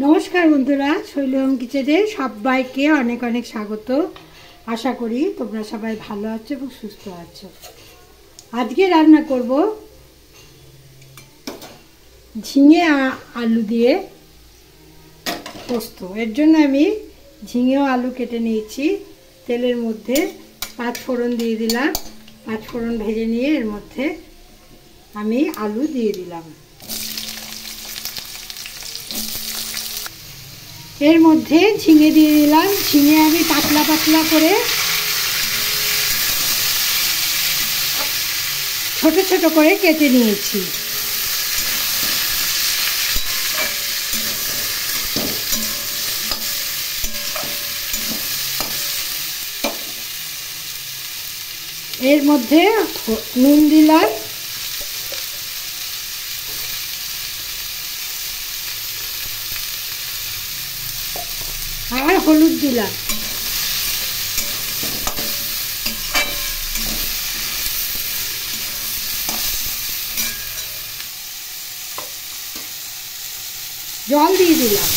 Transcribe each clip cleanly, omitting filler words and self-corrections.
नमस्कार बंधुरा शैली होम किचेने सबाइके अनेक अनेक स्वागत। आशा करी तोमरा सबाई भालो आछो एबं सुस्थ आछो। आजके रान्ना करब झिंगे आलू दिए पोस्त। एर जोन्नो आमि झिंगे ओ आलू केटे निয়েছি। तेलेर मध्य पाँच फोड़न दिए दिलाम। पाँच फोड़न भेजे निये एर मध्य आमि आलू दिए दिलाम। एर मध्य झिंगे दिए दिलाम। झिंगे आमि पातला पातला करे छोटो छोटो करे केटे निয়েছি। एर मध्य नुन दिलाम, और हलुद दिलाम। जल दिए दिलाम।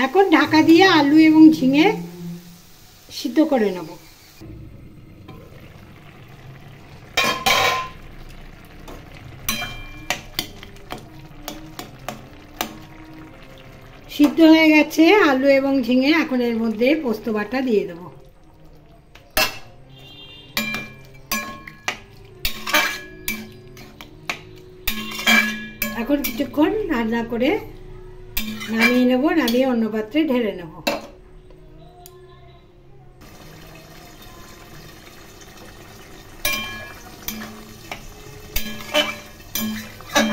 এখন ঢাকা দিয়ে আলু এবং ঝিঙে সিদ্ধ করে নেব। সিদ্ধ হয়ে গেছে আলু এবং ঝিঙে। এখন এর মধ্যে পোস্ত বাটা দিয়ে দেব। এখন কিছুক্ষণ রান্না করে নামিয়ে নেব। নামিয়ে অন্য পাত্রে ঢেলে নেব।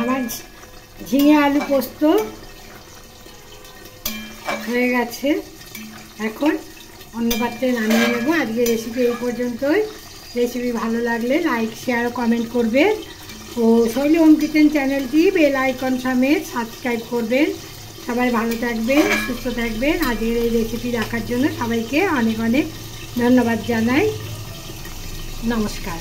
আমার ঝিঙে আলু পোস্ত হয়ে গেছে। এখন অন্য পাত্রে নামিয়ে নেব। আজকে রেসিপি এই পর্যন্তই। রেসিপি ভালো লাগলে লাইক শেয়ার ও কমেন্ট করবেন ও শৈলী হোম কিচেন চ্যানেলটি বেল আইকন সমেত সাবস্ক্রাইব করবেন। সবাই ভালো থাকবেন, সুস্থ থাকবেন। আজকের এই রেসিপি দেখার জন্য সবাইকে অনেক অনেক ধন্যবাদ জানাই। নমস্কার।